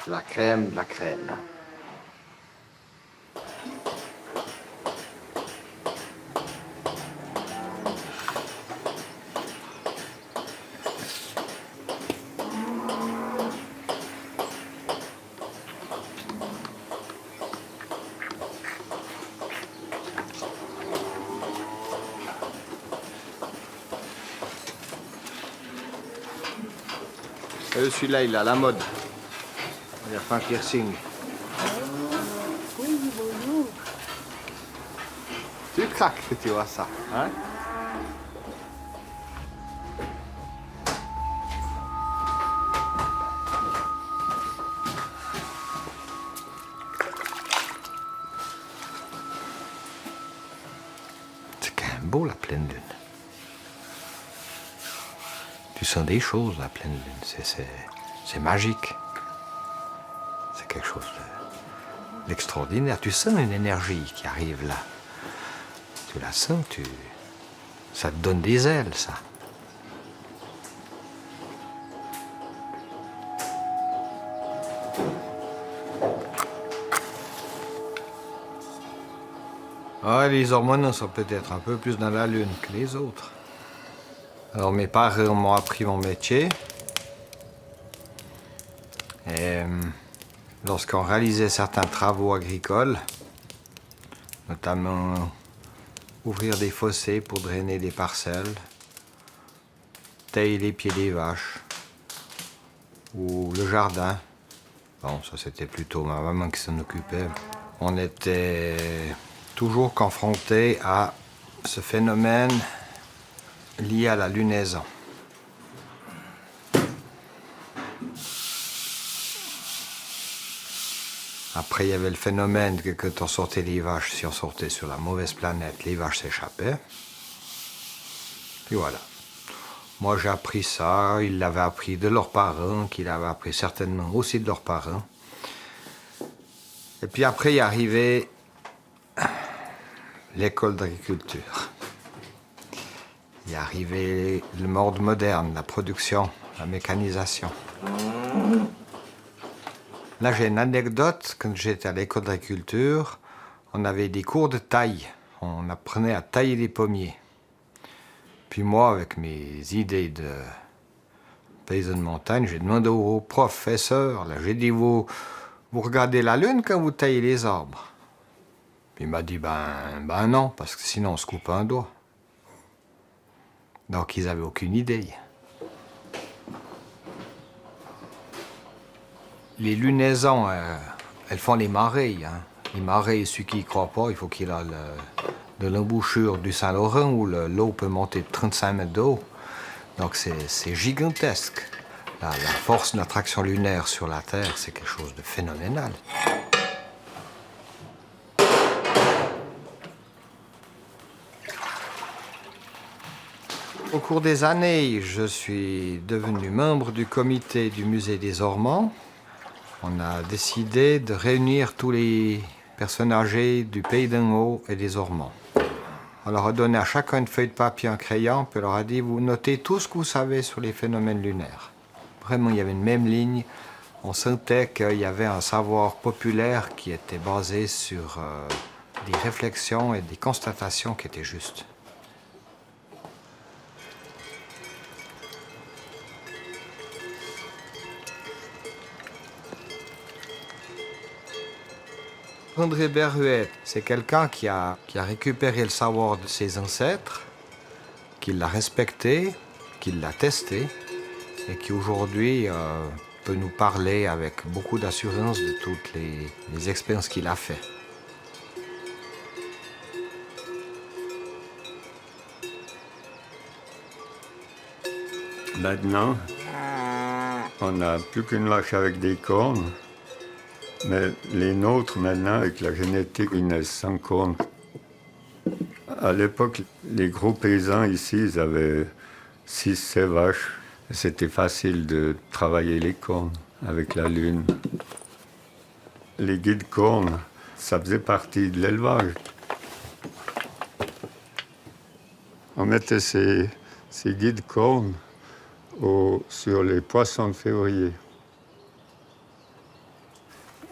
La crème de la crème. Celui-là, il a la mode. Il a fait un piercing. Oui, bonjour. Tu craques que tu vois ça, hein? C'est quand même beau la pleine lune. Tu sens des choses la pleine lune, c'est magique. C'est quelque chose d'extraordinaire. Tu sens une énergie qui arrive là. Tu la sens, ça te donne des ailes, ça. Ah, les hormones sont peut-être un peu plus dans la lune que les autres. Alors mes parents m'ont appris mon métier. Et lorsqu'on réalisait certains travaux agricoles, notamment ouvrir des fossés pour drainer des parcelles, tailler les pieds des vaches, ou le jardin, bon, ça c'était plutôt ma maman qui s'en occupait, on était toujours confrontés à ce phénomène lié à la lunaison. Après, il y avait le phénomène que quand on sortait les vaches, si on sortait sur la mauvaise planète, les vaches s'échappaient. Puis voilà. Moi, j'ai appris ça, ils l'avaient appris de leurs parents, qu'ils l'avaient appris certainement aussi de leurs parents. Et puis après, il est arrivé l'école d'agriculture. Il est arrivé le monde moderne, la production, la mécanisation. Là, j'ai une anecdote. Quand j'étais à l'école d'agriculture, on avait des cours de taille. On apprenait à tailler les pommiers. Puis moi, avec mes idées de paysan de montagne, j'ai demandé au professeur, là, j'ai dit, vous regardez la lune quand vous taillez les arbres? Puis il m'a dit, ben non, parce que sinon on se coupe un doigt. Donc ils n'avaient aucune idée. Les lunaisons, elles font les marées. Hein. Les marées, celui qui n'y croit pas, il faut qu'il ait de l'embouchure du Saint-Laurent où l'eau peut monter de 35 mètres d'eau. Donc c'est gigantesque. La force d'attraction lunaire sur la Terre, c'est quelque chose de phénoménal. Au cours des années, je suis devenu membre du comité du musée des Ormans. On a décidé de réunir tous les personnes âgées du Pays d'en Haut et des Ormans. On leur a donné à chacun une feuille de papier, un crayon, puis on leur a dit, vous notez tout ce que vous savez sur les phénomènes lunaires. Vraiment, il y avait une même ligne. On sentait qu'il y avait un savoir populaire qui était basé sur des réflexions et des constatations qui étaient justes. André Berruet, c'est quelqu'un qui a récupéré le savoir de ses ancêtres, qui l'a respecté, qui l'a testé, et qui aujourd'hui peut nous parler avec beaucoup d'assurance de toutes les expériences qu'il a faites. Maintenant, on n'a plus qu'une vache avec des cornes, mais les nôtres maintenant, avec la génétique, ils naissent sans cornes. À l'époque, les gros paysans ici, ils avaient 6-7 vaches. C'était facile de travailler les cornes avec la lune. Les guides cornes, ça faisait partie de l'élevage. On mettait ces guides cornes sur les poissons de février.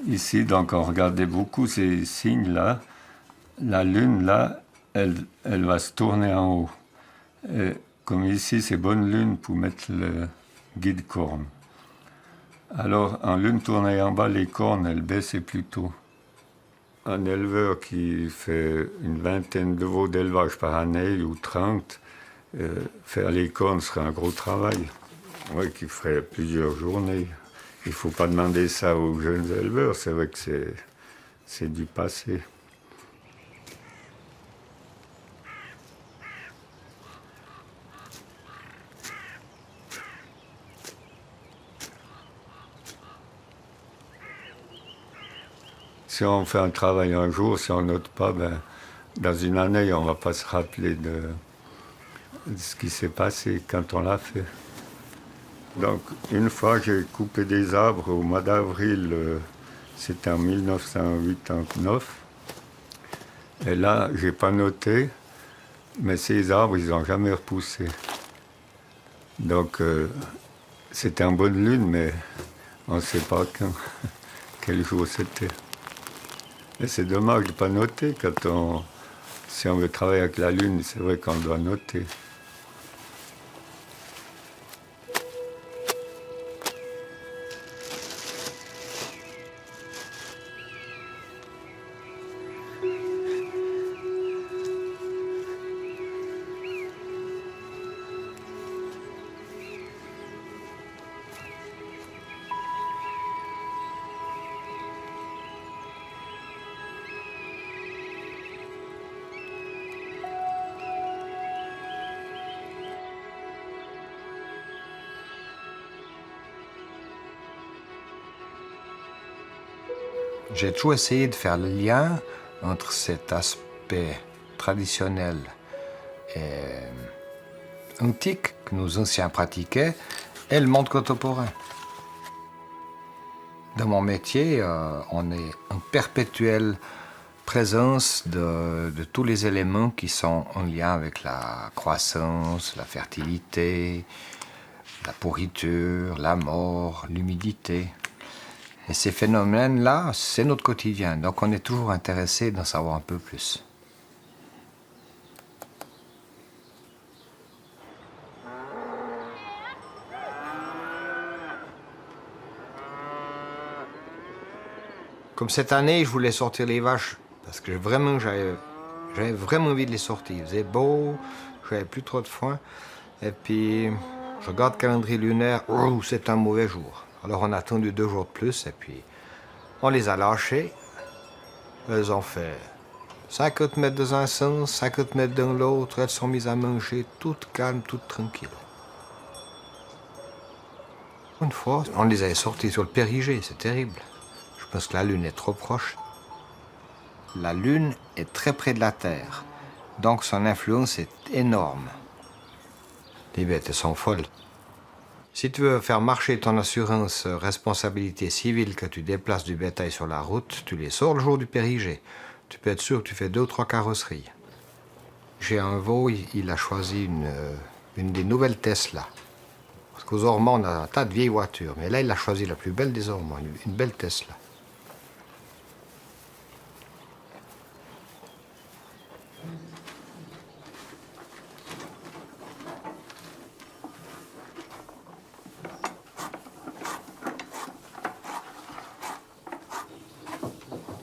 Ici, donc, on regardait beaucoup ces signes-là. La lune, là, elle va se tourner en haut. Et comme ici, c'est bonne lune pour mettre le guide corne. Alors, en lune tournée en bas, les cornes, elles baissaient plutôt. Un éleveur qui fait une vingtaine de veaux d'élevage par année, ou 30, faire les cornes serait un gros travail. Oui, qui ferait plusieurs journées. Il ne faut pas demander ça aux jeunes éleveurs, c'est vrai que c'est du passé. Si on fait un travail un jour, si on note pas, ben, dans une année, on ne va pas se rappeler de ce qui s'est passé quand on l'a fait. Donc, une fois, j'ai coupé des arbres au mois d'avril, c'était en 1989. Et là, j'ai pas noté, mais ces arbres, ils n'ont jamais repoussé. Donc, c'était en bonne lune, mais on ne sait pas quand, quel jour c'était. Et c'est dommage de ne pas noter si on veut travailler avec la lune, c'est vrai qu'on doit noter. J'ai toujours essayé de faire le lien entre cet aspect traditionnel et antique que nos anciens pratiquaient et le monde contemporain. Dans mon métier, on est en perpétuelle présence de tous les éléments qui sont en lien avec la croissance, la fertilité, la pourriture, la mort, l'humidité. Et ces phénomènes-là, c'est notre quotidien, donc on est toujours intéressé d'en savoir un peu plus. Comme cette année, je voulais sortir les vaches, parce que j'avais vraiment envie de les sortir. Il faisait beau, j'avais plus trop de foin, et puis je regarde le calendrier lunaire, oh, c'est un mauvais jour. Alors on a attendu 2 jours de plus, et puis on les a lâchés. Elles ont fait 50 mètres dans un sens, 50 mètres dans l'autre. Elles sont mises à manger, toutes calmes, toutes tranquilles. Une fois, on les avait sorties sur le Périgée, c'est terrible. Je pense que la Lune est trop proche. La Lune est très près de la Terre, donc son influence est énorme. Les bêtes, elles sont folles. Si tu veux faire marcher ton assurance responsabilité civile quand tu déplaces du bétail sur la route, tu les sors le jour du Périgée. Tu peux être sûr que tu fais 2 ou 3 carrosseries. J'ai un veau, il a choisi une des nouvelles Tesla. Parce qu'aux Ormonts, on a un tas de vieilles voitures. Mais là, il a choisi la plus belle des Ormonts, une belle Tesla.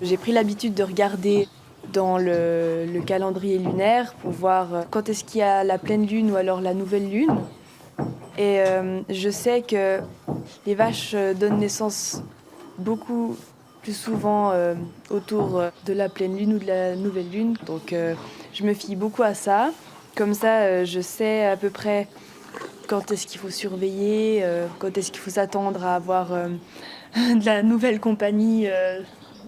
J'ai pris l'habitude de regarder dans le calendrier lunaire pour voir quand est-ce qu'il y a la pleine lune ou alors la nouvelle lune. Et je sais que les vaches donnent naissance beaucoup plus souvent autour de la pleine lune ou de la nouvelle lune. Donc je me fie beaucoup à ça. Comme ça, je sais à peu près quand est-ce qu'il faut surveiller, quand est-ce qu'il faut s'attendre à avoir de la nouvelle compagnie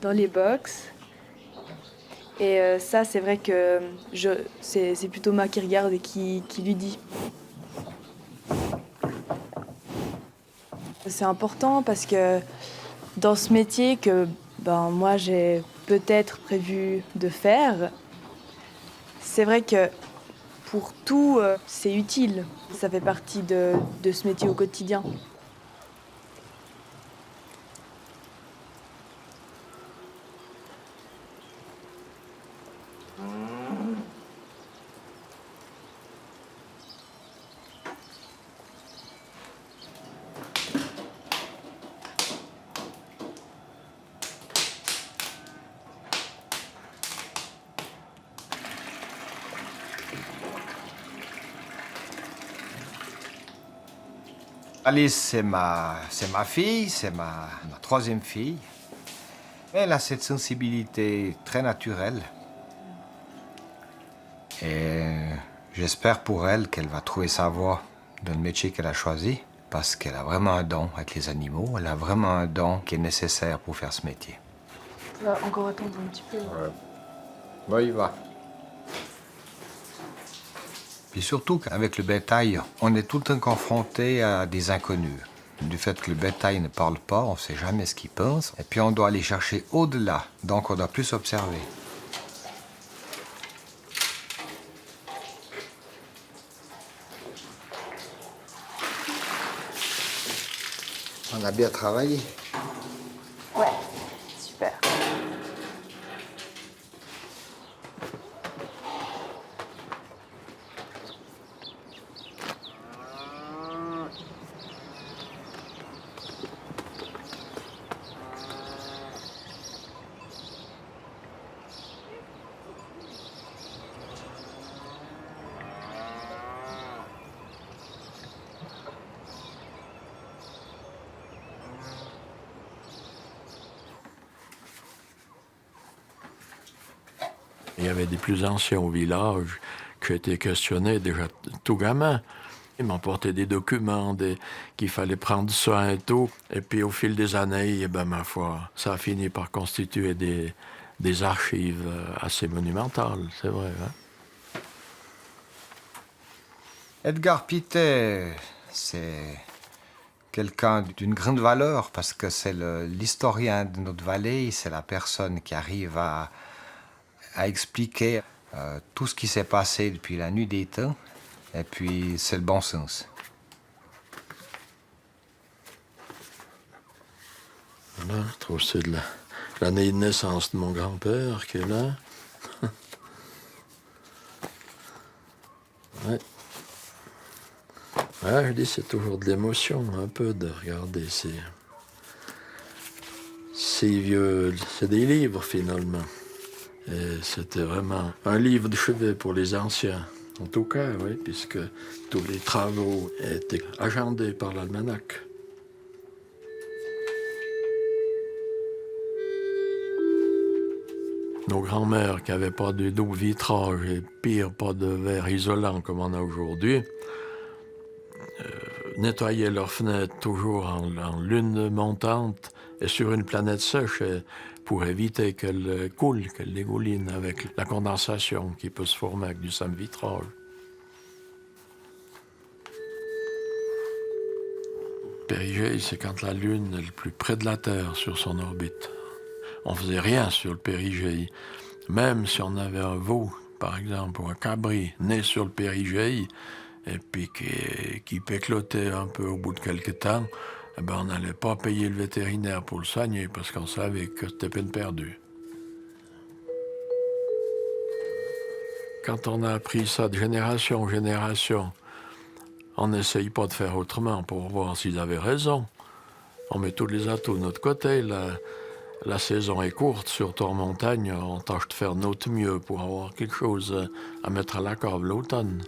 dans les box. Et ça, c'est vrai que c'est plutôt moi qui regarde et qui lui dit. C'est important parce que dans ce métier que moi j'ai peut-être prévu de faire, c'est vrai que pour tout, c'est utile. Ça fait partie de ce métier au quotidien. Alice, c'est ma fille, c'est ma troisième fille. Elle a cette sensibilité très naturelle. Et j'espère pour elle qu'elle va trouver sa voie dans le métier qu'elle a choisi, parce qu'elle a vraiment un don avec les animaux, elle a vraiment un don qui est nécessaire pour faire ce métier. Tu vas encore attendre un petit peu. Ouais. Bon, il va. Puis surtout qu'avec le bétail, on est tout le temps confronté à des inconnus. Du fait que le bétail ne parle pas, on ne sait jamais ce qu'il pense. Et puis on doit aller chercher au-delà, donc on doit plus observer. On a bien travaillé. Ouais, super. Il y avait des plus anciens au village qui étaient questionnés déjà tout gamin. Ils m'emportaient des documents qu'il fallait prendre soin et tout. Et puis au fil des années, eh ben, ma foi, ça a fini par constituer des archives assez monumentales, c'est vrai. Hein? Edgar Pittet, c'est quelqu'un d'une grande valeur parce que c'est l'historien de notre vallée, c'est la personne qui arrive à expliquer tout ce qui s'est passé depuis la nuit des temps, et puis c'est le bon sens. Voilà, je trouve que c'est l'année de naissance de mon grand-père qui est là. Ouais. Ouais, je dis, c'est toujours de l'émotion, un peu, de regarder ces vieux... C'est des livres, finalement. Et c'était vraiment un livre de chevet pour les anciens. En tout cas, oui, puisque tous les travaux étaient agendés par l'almanach. Nos grands-mères qui n'avaient pas de double vitrage et pire, pas de verre isolant comme on a aujourd'hui, nettoyaient leurs fenêtres toujours en lune montante et sur une planète sèche pour éviter qu'elle coule, qu'elle dégouline avec la condensation qui peut se former avec du simple vitrage. Périgée, c'est quand la Lune est le plus près de la Terre sur son orbite. On faisait rien sur le périgée. Même si on avait un veau, par exemple, ou un cabri né sur le périgée, et puis qui péclotait un peu au bout de quelques temps, eh ben on n'allait pas payer le vétérinaire pour le soigner parce qu'on savait que c'était peine perdue. Quand on a appris ça de génération en génération, on n'essaye pas de faire autrement pour voir s'ils avaient raison. On met tous les atouts de notre côté. La saison est courte, surtout en montagne. On tâche de faire notre mieux pour avoir quelque chose à mettre à la cave l'automne.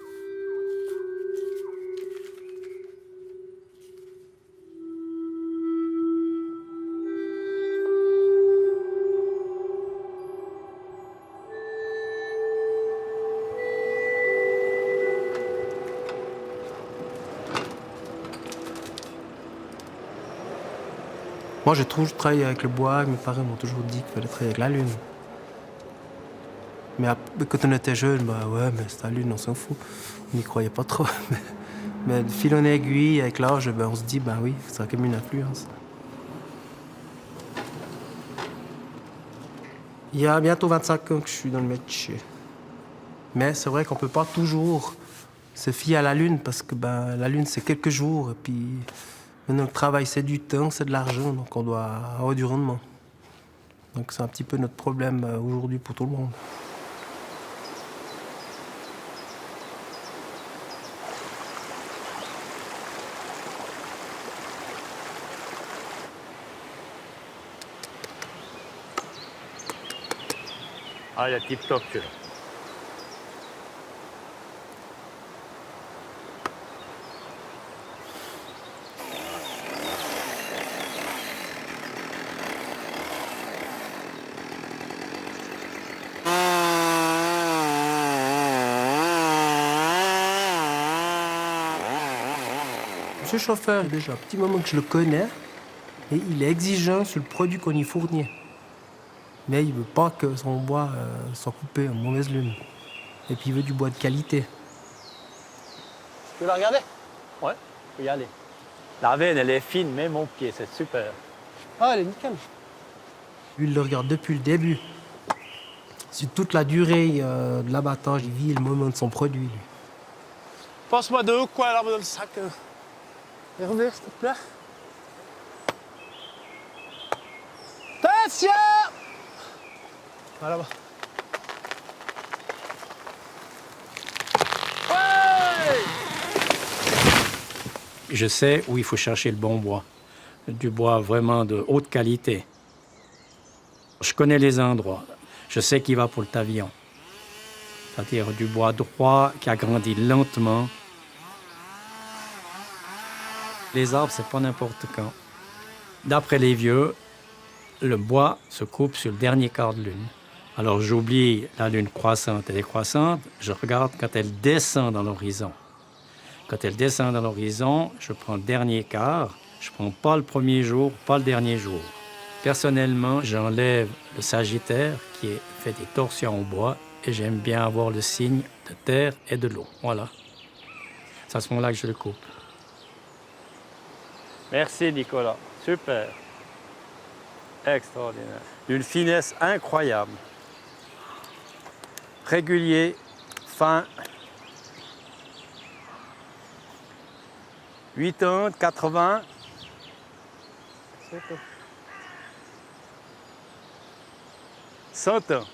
Moi, j'ai toujours travaillé avec le bois. Mes parents m'ont toujours dit qu'il fallait travailler avec la lune. Mais quand on était jeune, bah ouais, mais c'est la lune, on s'en fout. On n'y croyait pas trop. Mais de fil en aiguille, avec l'âge, ben, on se dit, bah oui, ça a quand même une influence. Il y a bientôt 25 ans que je suis dans le métier. Mais c'est vrai qu'on peut pas toujours se fier à la lune, parce que ben, la lune, c'est quelques jours. Et puis, maintenant, le travail, c'est du temps, c'est de l'argent, donc on doit avoir du rendement. Donc c'est un petit peu notre problème aujourd'hui pour tout le monde. Ah, il y a tip-top, celui-là. Ce chauffeur, déjà, un petit moment que je le connais, et il est exigeant sur le produit qu'on y fournit. Mais il veut pas que son bois soit coupé en mauvaise lune. Et puis il veut du bois de qualité. Tu veux la regarder? Ouais, faut y aller. La veine, elle est fine, même au pied, c'est super. Ah, elle est nickel. Lui, il le regarde depuis le début. Sur toute la durée de l'abattage, il vit le moment de son produit, lui. Passe-moi deux quoi là dans le sac. Hervé, s'il te plaît. Attention! Ah, là-bas. Je sais où il faut chercher le bon bois. Du bois vraiment de haute qualité. Je connais les endroits. Je sais qu'il va pour le tavillon. C'est-à-dire du bois droit qui a grandi lentement. Les arbres, c'est pas n'importe quand. D'après les vieux, le bois se coupe sur le dernier quart de lune. Alors j'oublie la lune croissante et décroissante, je regarde quand elle descend dans l'horizon. Quand elle descend dans l'horizon, je prends le dernier quart, je prends pas le premier jour, pas le dernier jour. Personnellement, j'enlève le sagittaire qui fait des torsions au bois et j'aime bien avoir le signe de terre et de l'eau. Voilà. C'est à ce moment-là que je le coupe. Merci Nicolas, super. Extraordinaire. D'une finesse incroyable. Régulier, fin. 80, 80. 100 ans.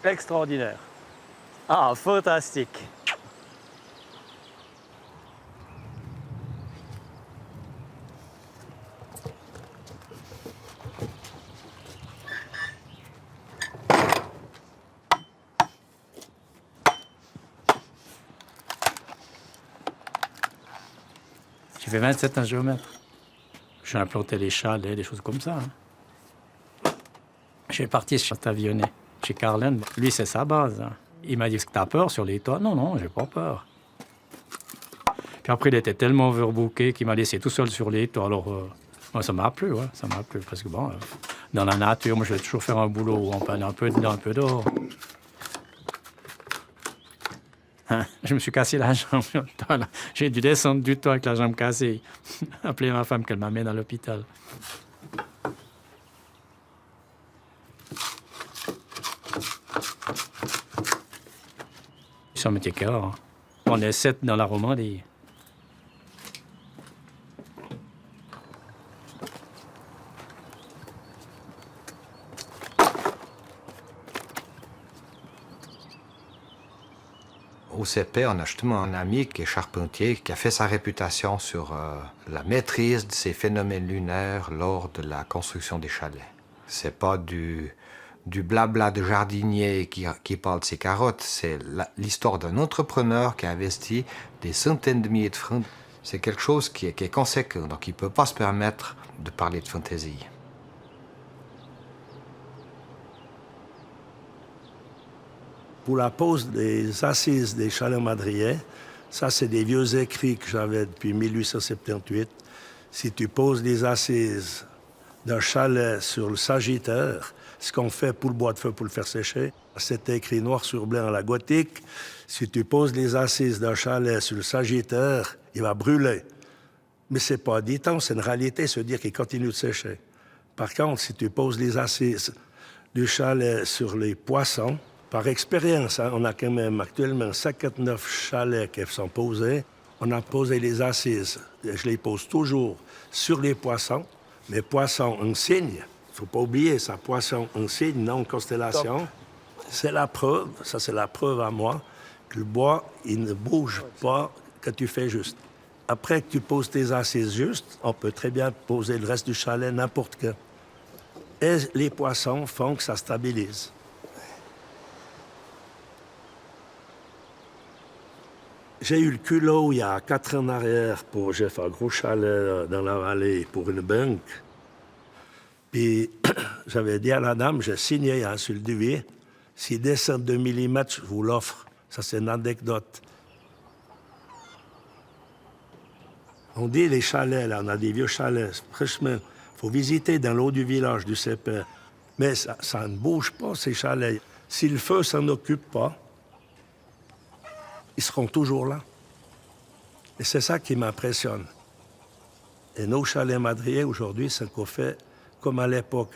Extraordinaire. Ah, fantastique. J'ai fait 27 ans géomètre. J'ai implanté les chalets, des choses comme ça. J'ai parti chez Tavionnet, chez Carlen. Lui, c'est sa base. Il m'a dit, est-ce que t'as peur sur les toits? Non, non, j'ai pas peur. Puis après, il était tellement overbooké qu'il m'a laissé tout seul sur les toits. Alors, moi, ça m'a plu, ouais, ça m'a plu. Parce que bon, dans la nature, moi, je vais toujours faire un boulot où on peut aller un peu dedans, un peu dehors. Hein? Je me suis cassé la jambe. J'ai dû descendre du toit avec la jambe cassée. Appeler ma femme qu'elle m'amène à l'hôpital. Ça m'était cœur. On est 7 dans la Romandie. Au CP, on a justement un ami qui est charpentier, qui a fait sa réputation sur la maîtrise de ces phénomènes lunaires lors de la construction des chalets. C'est pas du blabla de jardinier qui parle de ses carottes, c'est l'histoire d'un entrepreneur qui a investi des centaines de milliers de francs. C'est quelque chose qui est conséquent, donc il ne peut pas se permettre de parler de fantaisie. Pour la pose des assises des chalets madriers, ça c'est des vieux écrits que j'avais depuis 1878. Si tu poses des assises d'un chalet sur le Sagittaire, ce qu'on fait pour le bois de feu pour le faire sécher, c'est écrit noir sur blanc à la gothique. Si tu poses les assises d'un chalet sur le Sagittaire, il va brûler. Mais c'est pas dit tant, c'est une réalité, se dire qu'il continue de sécher. Par contre, si tu poses les assises du chalet sur les poissons, par expérience, hein, on a quand même actuellement 59 chalets qui sont posés. On a posé les assises, je les pose toujours sur les poissons, mais poissons en signe. Il ne faut pas oublier ça, poisson en signe, non constellation. C'est la preuve, ça c'est la preuve à moi, que le bois, il ne bouge pas quand tu fais juste. Après que tu poses tes assises justes, on peut très bien poser le reste du chalet n'importe quand. Et les poissons font que ça stabilise. J'ai eu le culot il y a 4 ans en arrière pour j'ai fait un gros chalet dans la vallée pour une banque. Puis j'avais dit à la dame, j'ai signé hein, sur le devis, s'il descend 2 mm, je vous l'offre. Ça, c'est une anecdote. On dit les chalets, là, on a des vieux chalets. Franchement, il faut visiter dans l'eau du village du Cépin. Mais ça ne bouge pas, ces chalets. Si le feu s'en occupe pas, ils seront toujours là. Et c'est ça qui m'impressionne. Et nos chalets madriers, aujourd'hui, c'est qu'on fait comme à l'époque.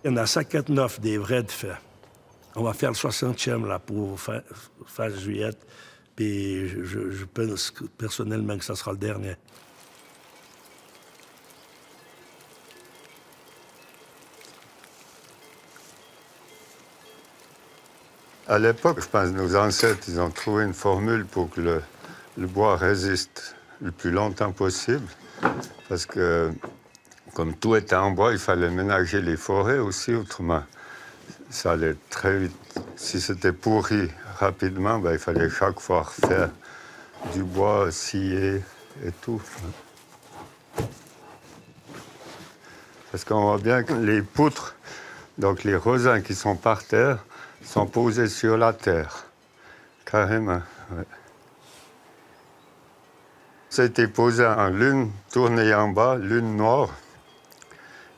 Il y en a 59 des vrais de fait. On va faire le 60e, là, pour fin juillet. Puis je pense personnellement que ça sera le dernier. À l'époque, je pense que nos ancêtres, ils ont trouvé une formule pour que le bois résiste le plus longtemps possible. Parce que, comme tout était en bois, il fallait ménager les forêts aussi, autrement, ça allait très vite. Si c'était pourri rapidement, ben, il fallait chaque fois refaire du bois, scier et tout. Parce qu'on voit bien que les poutres, donc les rosins qui sont par terre, sont posés sur la terre, carrément. Ouais. Ça a été posé en lune, tourné en bas, lune noire.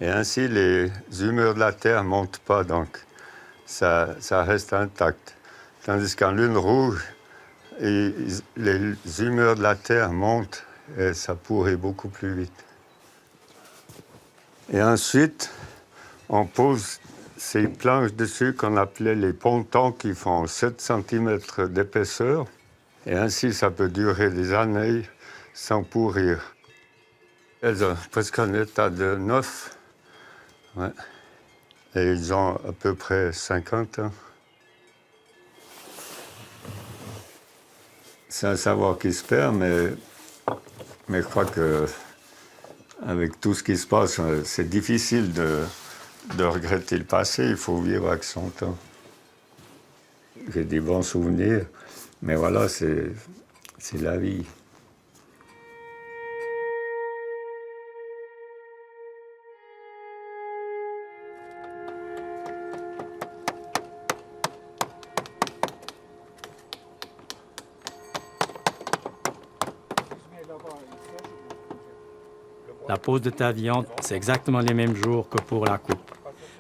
Et ainsi, les humeurs de la terre ne montent pas, donc ça reste intact. Tandis qu'en lune rouge, les humeurs de la terre montent et ça pourrit beaucoup plus vite. Et ensuite, on pose ces planches dessus qu'on appelait les pontons qui font 7 cm d'épaisseur. Et ainsi, ça peut durer des années sans pourrir. Elles ont presque un état de neuf. Ouais. Et ils ont à peu près 50 ans. C'est un savoir qui se perd, mais je crois que avec tout ce qui se passe, c'est difficile de regretter le passé. Il faut vivre avec son temps. J'ai des bons souvenirs, mais voilà, c'est la vie. La pose de ta viande, c'est exactement les mêmes jours que pour la coupe.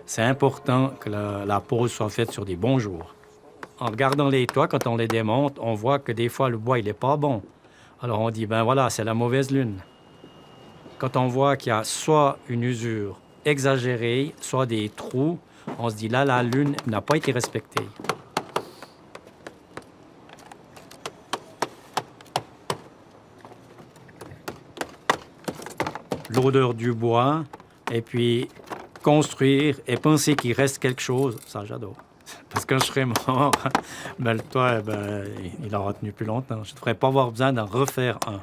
C'est important que la pose soit faite sur des bons jours. En regardant les toits, quand on les démonte, on voit que des fois le bois il n'est pas bon. Alors on dit, ben voilà, c'est la mauvaise lune. Quand on voit qu'il y a soit une usure exagérée, soit des trous, on se dit là, la lune n'a pas été respectée. L'odeur du bois, et puis construire et penser qu'il reste quelque chose, ça j'adore. Parce que quand je serai mort, ben, le toit, il aura tenu plus longtemps. Je ne devrais pas avoir besoin d'en refaire un.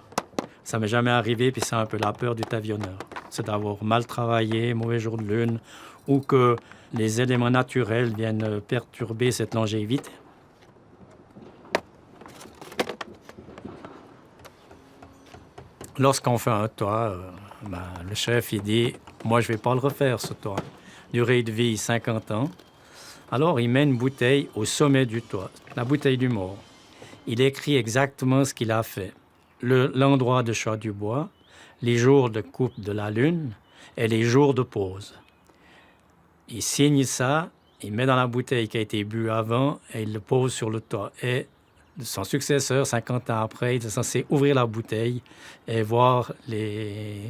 Ça m'est jamais arrivé, puis c'est un peu la peur du tavionneur. C'est d'avoir mal travaillé, mauvais jour de lune, ou que les éléments naturels viennent perturber cette longévité. Lorsqu'on fait un toit, le chef il dit « Moi, je ne vais pas le refaire, ce toit. Durée de vie, 50 ans. » Alors, il met une bouteille au sommet du toit, la bouteille du mort. Il écrit exactement ce qu'il a fait. L'endroit de choix du bois, les jours de coupe de la lune et les jours de pause. Il signe ça, il met dans la bouteille qui a été bu avant et il le pose sur le toit. Et son successeur, 50 ans après, il est censé ouvrir la bouteille et voir les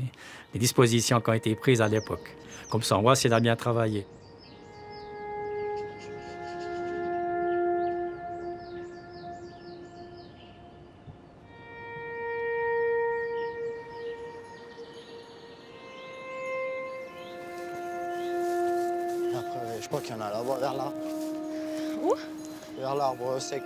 dispositions qui ont été prises à l'époque. Comme ça, on voit s'il a bien travaillé. Après, je crois qu'il y en a là-bas, vers là. Où? Vers l'arbre sec.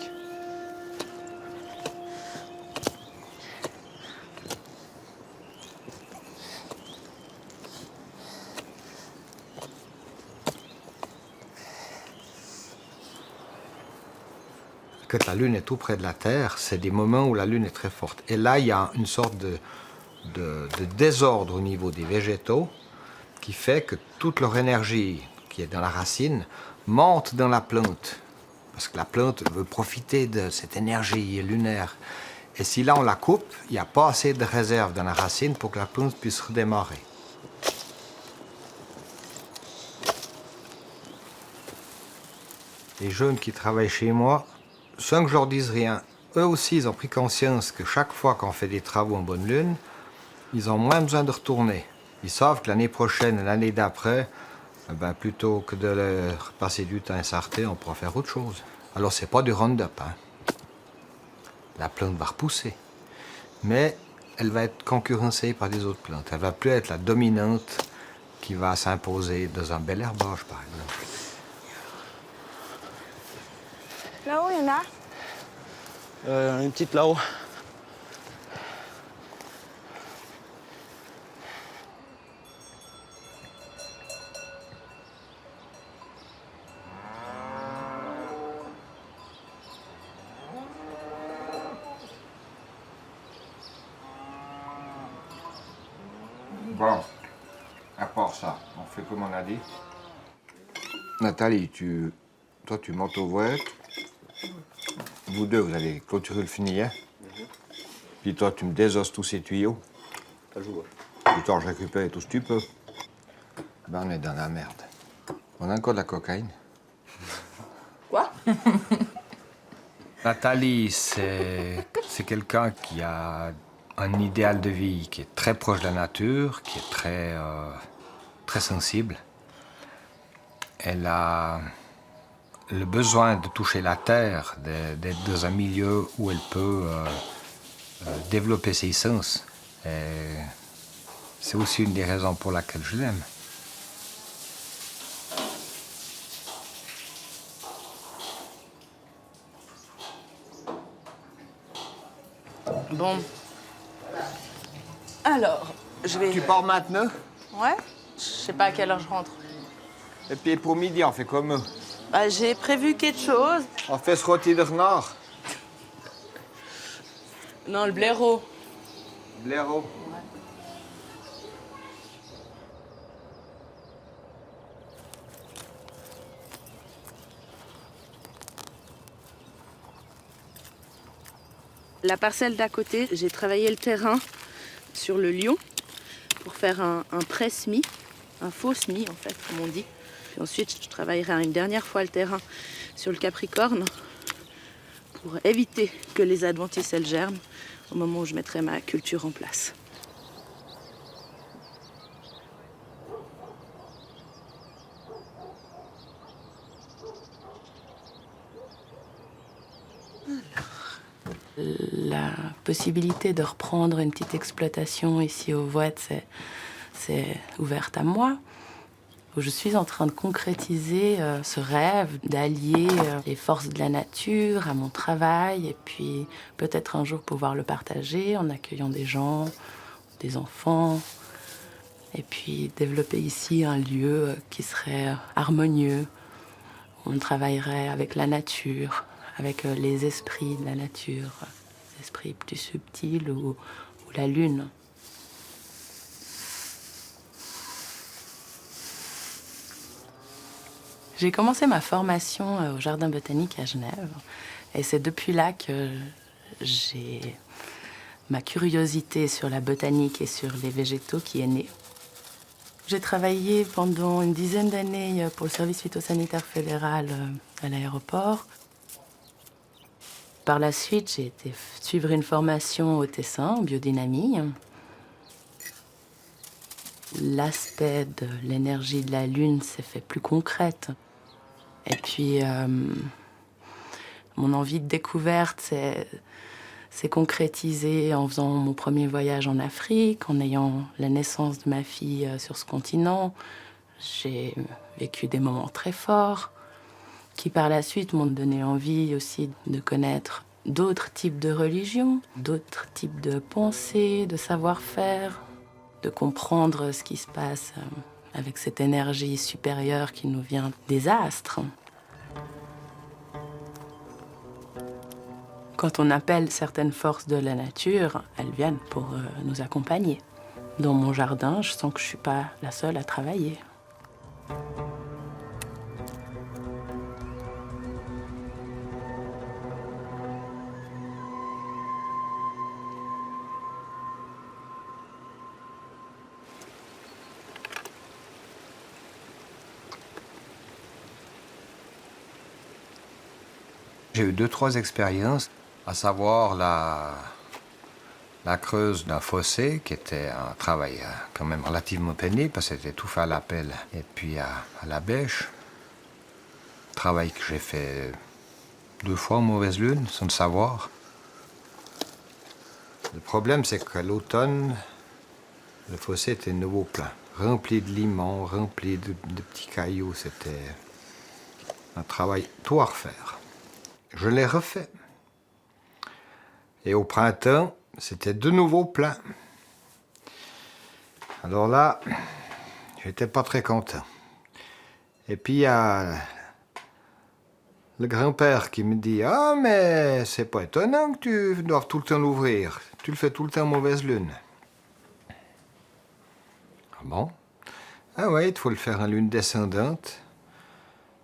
Quand la Lune est tout près de la Terre, c'est des moments où la Lune est très forte. Et là, il y a une sorte de désordre au niveau des végétaux qui fait que toute leur énergie qui est dans la racine monte dans la plante. Parce que la plante veut profiter de cette énergie lunaire. Et si là on la coupe, il n'y a pas assez de réserve dans la racine pour que la plante puisse redémarrer. Les jeunes qui travaillent chez moi, sans que je leur dise rien, eux aussi ils ont pris conscience que chaque fois qu'on fait des travaux en bonne lune, ils ont moins besoin de retourner. Ils savent que l'année prochaine et l'année d'après, plutôt que de leur passer du temps à s'arrêter, on pourra faire autre chose. Alors c'est pas du Roundup, hein. La plante va repousser, mais elle va être concurrencée par des autres plantes. Elle va plus être la dominante qui va s'imposer dans un bel herbage, par exemple. Là-haut, il y en a? Une petite là-haut. Bon, à part ça, on fait comme on a dit. Nathalie, toi tu montes au voile. Vous deux, vous allez clôturer le finier. Puis toi, tu me désosses tous ces tuyaux. Ça joue. Puis toi, je récupère tout ce que tu peux. On est dans la merde. On a encore de la cocaïne. Quoi? Nathalie, c'est quelqu'un qui a un idéal de vie qui est très proche de la nature, qui est très sensible. Elle a le besoin de toucher la terre, d'être dans un milieu où elle peut développer ses sens. Et c'est aussi une des raisons pour laquelle je l'aime. Bon. Alors, je vais... Tu pars maintenant? Ouais? Je sais pas à quelle heure je rentre. Et puis pour midi, on fait comme eux. Bah, j'ai prévu quelque chose. On fait ce rôti de renard. Non, le blaireau. Blaireau. La parcelle d'à côté, j'ai travaillé le terrain sur le lion pour faire un pré-semis, un faux semis en fait, comme on dit. Puis ensuite, je travaillerai une dernière fois le terrain sur le capricorne pour éviter que les adventices elles germent au moment où je mettrai ma culture en place. La possibilité de reprendre une petite exploitation ici au Vouette, c'est ouverte à moi. Je suis en train de concrétiser ce rêve d'allier les forces de la nature à mon travail et puis peut-être un jour pouvoir le partager en accueillant des gens, des enfants et puis développer ici un lieu qui serait harmonieux. Où on travaillerait avec la nature, avec les esprits de la nature, les esprits plus subtils ou la lune. J'ai commencé ma formation au Jardin botanique à Genève et c'est depuis là que j'ai ma curiosité sur la botanique et sur les végétaux qui est née. J'ai travaillé pendant une dizaine d'années pour le service phytosanitaire fédéral à l'aéroport. Par la suite, j'ai été suivre une formation au Tessin, en biodynamie. L'aspect de l'énergie de la Lune s'est fait plus concrète. Et puis, mon envie de découverte s'est concrétisée en faisant mon premier voyage en Afrique, en ayant la naissance de ma fille sur ce continent. J'ai vécu des moments très forts qui, par la suite, m'ont donné envie aussi de connaître d'autres types de religions, d'autres types de pensées, de savoir-faire, de comprendre ce qui se passe avec cette énergie supérieure qui nous vient des astres. Quand on appelle certaines forces de la nature, elles viennent pour nous accompagner. Dans mon jardin, je sens que je ne suis pas la seule à travailler. J'ai eu 2-3 expériences, à savoir la creuse d'un fossé, qui était un travail quand même relativement pénible, parce que c'était tout fait à la pelle et puis à la bêche. Travail que j'ai fait 2 fois en mauvaise lune, sans le savoir. Le problème, c'est qu'à l'automne, le fossé était de nouveau plein, rempli de limons, rempli de petits cailloux. C'était un travail tout à refaire. Je l'ai refait. Et au printemps, c'était de nouveau plein. Alors là, j'étais pas très content. Et puis il y a le grand-père qui me dit « Ah, mais c'est pas étonnant que tu doives tout le temps l'ouvrir. Tu le fais tout le temps en mauvaise lune. » Ah bon? Ah oui, il faut le faire en lune descendante,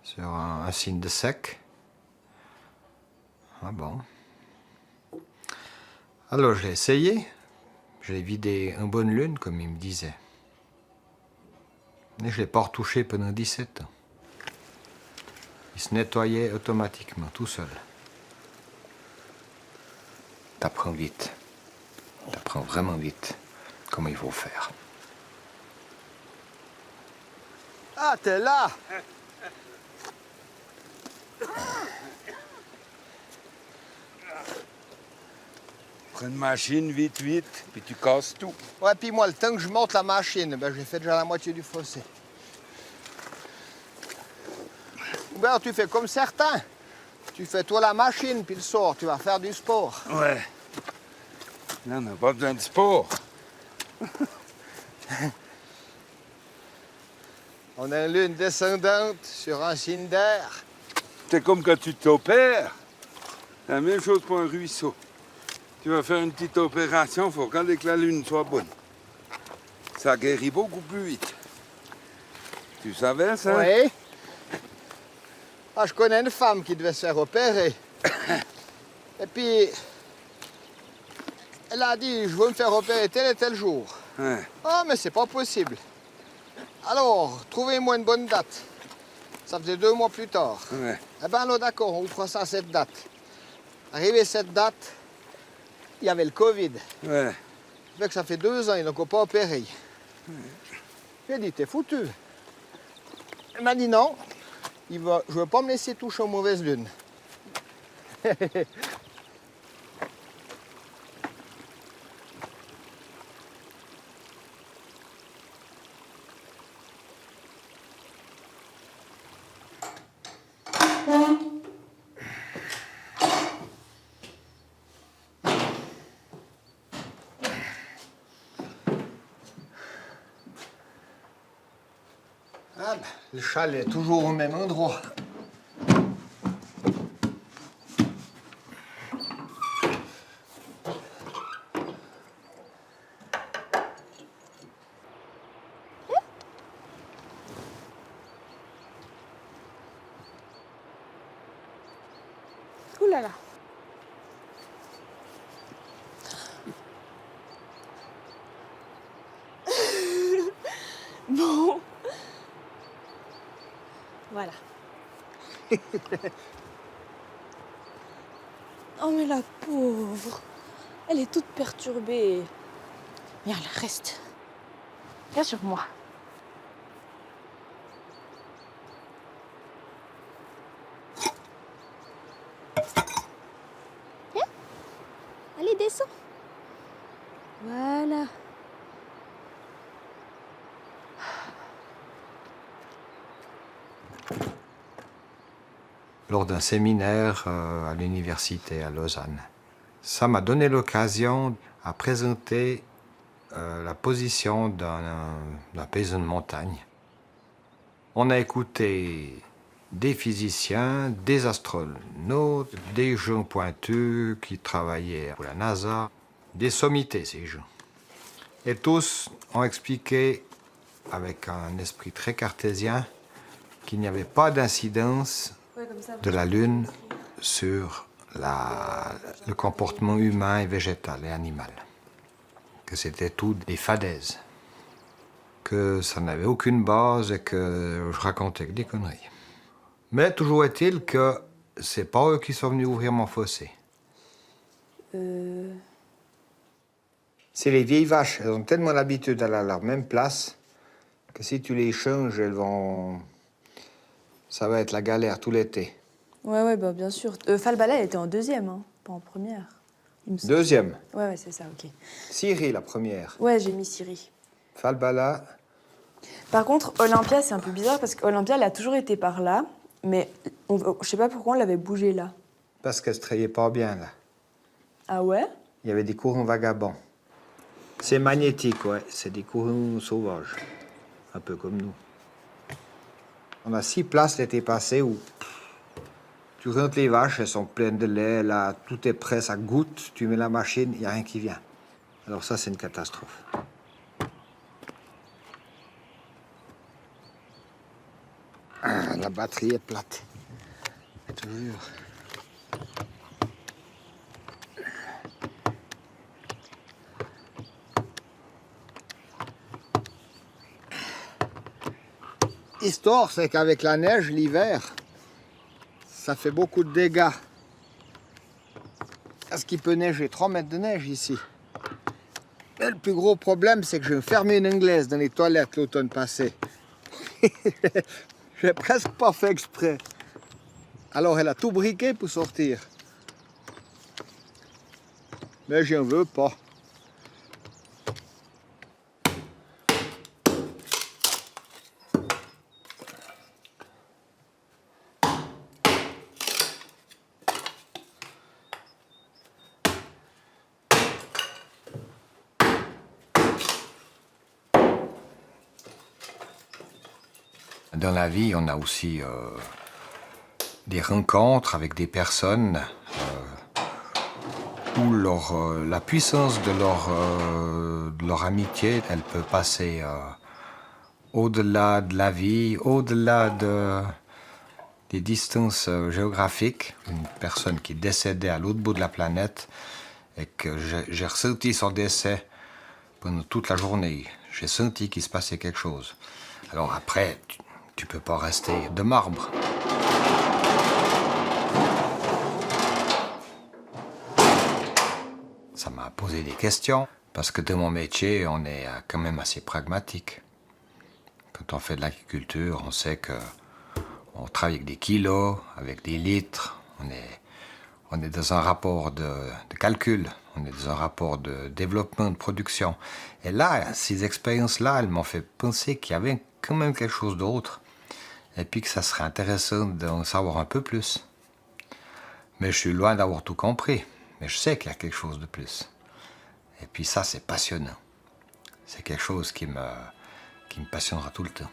sur un signe de sec. Ah bon? Alors j'ai essayé. Je l'ai vidé en bonne lune, comme il me disait. Mais je ne l'ai pas retouché pendant 17 ans. Il se nettoyait automatiquement, tout seul. T'apprends vite. T'apprends vraiment vite comment il faut faire. Ah, t'es là! Prends une machine, vite, vite, puis tu casses tout. Ouais, puis moi, le temps que je monte la machine, ben, j'ai fait déjà la moitié du fossé. Ou bien tu fais comme certains. Tu fais toi la machine, puis le soir, tu vas faire du sport. Ouais. Là, on n'a pas besoin de sport. On a une lune descendante sur un signe d'air. C'est comme quand tu t'opères. La même chose pour un ruisseau. Tu vas faire une petite opération, il faut regarder que la lune soit bonne. Ça guérit beaucoup plus vite. Tu savais ça? Oui. Ah, je connais une femme qui devait se faire opérer. Et puis, elle a dit, je veux me faire opérer tel et tel jour. Ouais. Ah, mais c'est pas possible. Alors, trouvez-moi une bonne date. Ça faisait 2 mois plus tard. Ouais. Eh ben, alors d'accord, on vous fera ça à cette date. Arrivé cette date, il y avait le Covid. Ouais. Ça fait que ça fait 2 ans, ils n'ont pas opéré. J'ai dit, t'es foutu. Elle m'a dit non, je ne veux pas me laisser toucher aux mauvaises lunes. Ah ben, le chalet est toujours au même endroit. Ouh là là. Bon. Voilà. Oh mais la pauvre. Elle est toute perturbée. Viens là, reste. Viens sur moi. Viens. Allez, descends. Voilà. Lors d'un séminaire à l'université à Lausanne. Ça m'a donné l'occasion à présenter la position d'un paysan de montagne. On a écouté des physiciens, des astronautes, des gens pointus qui travaillaient pour la NASA, des sommités, ces gens. Et tous ont expliqué, avec un esprit très cartésien, qu'il n'y avait pas d'incidence de la Lune sur le comportement humain et végétal et animal. Que c'était tout des fadaises. Que ça n'avait aucune base et que je racontais que des conneries. Mais toujours est-il que c'est pas eux qui sont venus ouvrir mon fossé. C'est les vieilles vaches. Elles ont tellement l'habitude d'aller à la même place que si tu les changes, elles vont... Ça va être la galère tout l'été. Ouais, bah, bien sûr. Falbala, elle était en deuxième, hein, pas en première. Il me semble. Deuxième. Ouais, c'est ça, ok. Syrie, la première. Ouais, j'ai mis Syrie. Falbala. Par contre, Olympia, c'est un peu bizarre parce qu'Olympia, elle a toujours été par là, mais je sais pas pourquoi on l'avait bougée là. Parce qu'elle se trayait pas bien, là. Ah ouais? Il y avait des courants vagabonds. C'est magnétique, ouais. C'est des courants sauvages. Un peu comme nous. On a 6 places l'été passé où tu rentres les vaches, elles sont pleines de lait, là, tout est prêt, ça goutte, tu mets la machine, il n'y a rien qui vient. Alors ça, c'est une catastrophe. Ah, la batterie est plate. Toujours. L'histoire, c'est qu'avec la neige, l'hiver, ça fait beaucoup de dégâts. Est-ce qu'il peut neiger 3 mètres de neige ici? Mais le plus gros problème, c'est que j'ai fermé une anglaise dans les toilettes l'automne passé. J'ai presque pas fait exprès. Alors elle a tout briqué pour sortir. Mais j'en veux pas. Dans la vie, on a aussi des rencontres avec des personnes où la puissance de leur amitié, elle peut passer au-delà de la vie, au-delà des distances géographiques. Une personne qui décédait à l'autre bout de la planète et que j'ai ressenti son décès pendant toute la journée. J'ai senti qu'il se passait quelque chose. Alors après, tu peux pas rester de marbre. Ça m'a posé des questions, parce que dans mon métier, on est quand même assez pragmatique. Quand on fait de l'agriculture, on sait que on travaille avec des kilos, avec des litres. On est dans un rapport de calcul, on est dans un rapport de développement, de production. Et là, ces expériences-là, elles m'ont fait penser qu'il y avait quand même quelque chose d'autre. Et puis que ça serait intéressant d'en savoir un peu plus. Mais je suis loin d'avoir tout compris. Mais je sais qu'il y a quelque chose de plus. Et puis ça, c'est passionnant. C'est quelque chose qui me passionnera tout le temps.